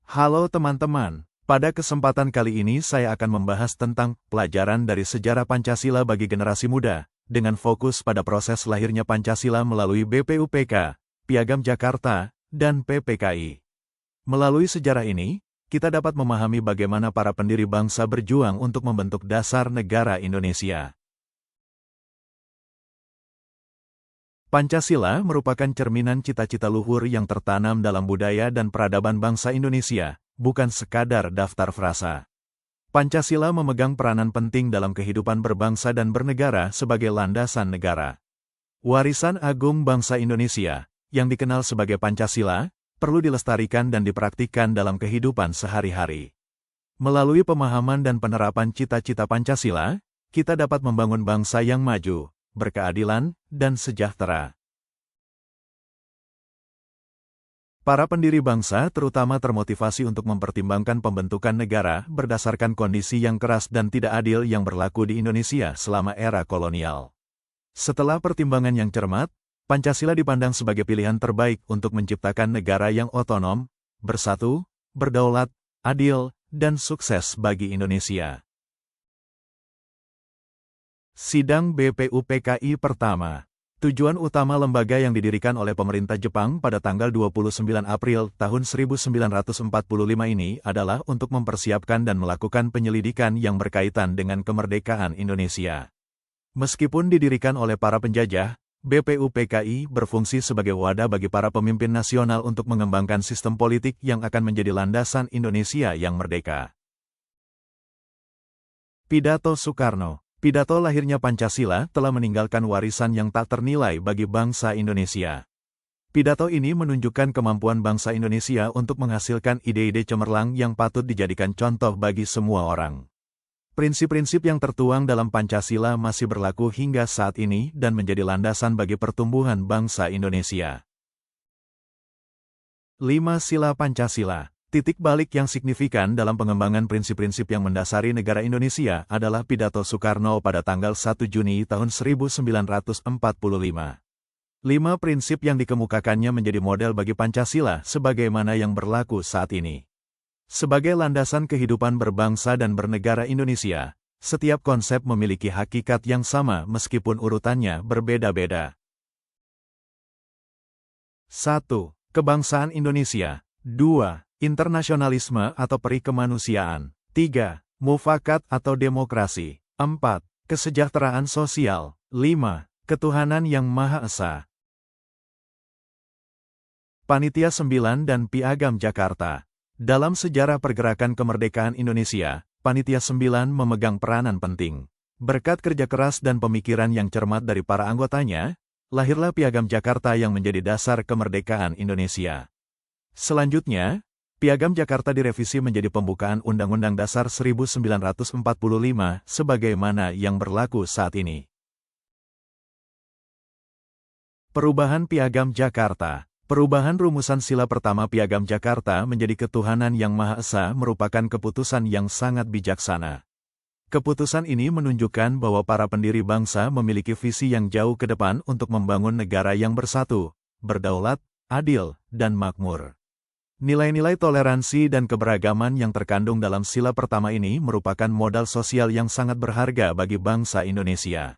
Halo teman-teman, pada kesempatan kali ini saya akan membahas tentang pelajaran dari sejarah Pancasila bagi generasi muda, dengan fokus pada proses lahirnya Pancasila melalui BPUPK, Piagam Jakarta, dan PPKI. Melalui sejarah ini, kita dapat memahami bagaimana para pendiri bangsa berjuang untuk membentuk dasar negara Indonesia. Pancasila merupakan cerminan cita-cita luhur yang tertanam dalam budaya dan peradaban bangsa Indonesia, bukan sekadar daftar frasa. Pancasila memegang peranan penting dalam kehidupan berbangsa dan bernegara sebagai landasan negara. Warisan agung bangsa Indonesia, yang dikenal sebagai Pancasila, perlu dilestarikan dan dipraktikkan dalam kehidupan sehari-hari. Melalui pemahaman dan penerapan cita-cita Pancasila, kita dapat membangun bangsa yang maju, berkeadilan, dan sejahtera. Para pendiri bangsa terutama termotivasi untuk mempertimbangkan pembentukan negara berdasarkan kondisi yang keras dan tidak adil yang berlaku di Indonesia selama era kolonial. Setelah pertimbangan yang cermat, Pancasila dipandang sebagai pilihan terbaik untuk menciptakan negara yang otonom, bersatu, berdaulat, adil, dan sukses bagi Indonesia. Sidang BPUPKI pertama. Tujuan utama lembaga yang didirikan oleh pemerintah Jepang pada tanggal 29 April tahun 1945 ini adalah untuk mempersiapkan dan melakukan penyelidikan yang berkaitan dengan kemerdekaan Indonesia. Meskipun didirikan oleh para penjajah, BPUPKI berfungsi sebagai wadah bagi para pemimpin nasional untuk mengembangkan sistem politik yang akan menjadi landasan Indonesia yang merdeka. Pidato Soekarno. Pidato lahirnya Pancasila telah meninggalkan warisan yang tak ternilai bagi bangsa Indonesia. Pidato ini menunjukkan kemampuan bangsa Indonesia untuk menghasilkan ide-ide cemerlang yang patut dijadikan contoh bagi semua orang. Prinsip-prinsip yang tertuang dalam Pancasila masih berlaku hingga saat ini dan menjadi landasan bagi pertumbuhan bangsa Indonesia. 5 Sila Pancasila. Titik balik yang signifikan dalam pengembangan prinsip-prinsip yang mendasari negara Indonesia adalah pidato Soekarno pada tanggal 1 Juni tahun 1945. 5 prinsip yang dikemukakannya menjadi model bagi Pancasila sebagaimana yang berlaku saat ini. Sebagai landasan kehidupan berbangsa dan bernegara Indonesia, setiap konsep memiliki hakikat yang sama meskipun urutannya berbeda-beda. 1. Kebangsaan Indonesia. 2. Internasionalisme atau peri kemanusiaan. 3. Mufakat atau demokrasi. 4. Kesejahteraan sosial. 5. Ketuhanan yang Maha Esa. Panitia 9 dan Piagam Jakarta. Dalam sejarah pergerakan kemerdekaan Indonesia, Panitia 9 memegang peranan penting. Berkat kerja keras dan pemikiran yang cermat dari para anggotanya, lahirlah Piagam Jakarta yang menjadi dasar kemerdekaan Indonesia. Selanjutnya, Piagam Jakarta direvisi menjadi pembukaan Undang-Undang Dasar 1945 sebagaimana yang berlaku saat ini. Perubahan Piagam Jakarta. Perubahan rumusan sila pertama Piagam Jakarta menjadi ketuhanan yang Maha Esa merupakan keputusan yang sangat bijaksana. Keputusan ini menunjukkan bahwa para pendiri bangsa memiliki visi yang jauh ke depan untuk membangun negara yang bersatu, berdaulat, adil, dan makmur. Nilai-nilai toleransi dan keberagaman yang terkandung dalam sila pertama ini merupakan modal sosial yang sangat berharga bagi bangsa Indonesia.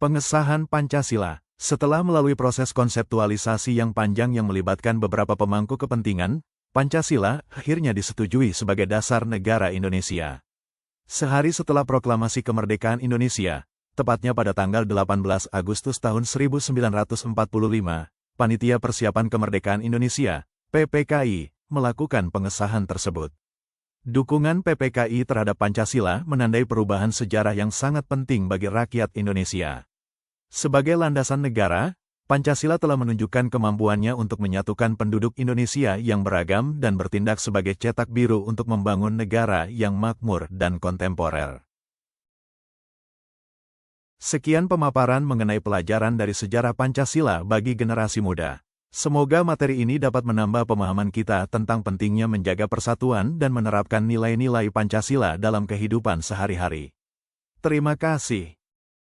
Pengesahan Pancasila. Setelah melalui proses konseptualisasi yang panjang yang melibatkan beberapa pemangku kepentingan, Pancasila akhirnya disetujui sebagai dasar negara Indonesia. Sehari setelah proklamasi kemerdekaan Indonesia, tepatnya pada tanggal 18 Agustus tahun 1945, Panitia Persiapan Kemerdekaan Indonesia, PPKI, melakukan pengesahan tersebut. Dukungan PPKI terhadap Pancasila menandai perubahan sejarah yang sangat penting bagi rakyat Indonesia. Sebagai landasan negara, Pancasila telah menunjukkan kemampuannya untuk menyatukan penduduk Indonesia yang beragam dan bertindak sebagai cetak biru untuk membangun negara yang makmur dan kontemporer. Sekian pemaparan mengenai pelajaran dari sejarah Pancasila bagi generasi muda. Semoga materi ini dapat menambah pemahaman kita tentang pentingnya menjaga persatuan dan menerapkan nilai-nilai Pancasila dalam kehidupan sehari-hari. Terima kasih.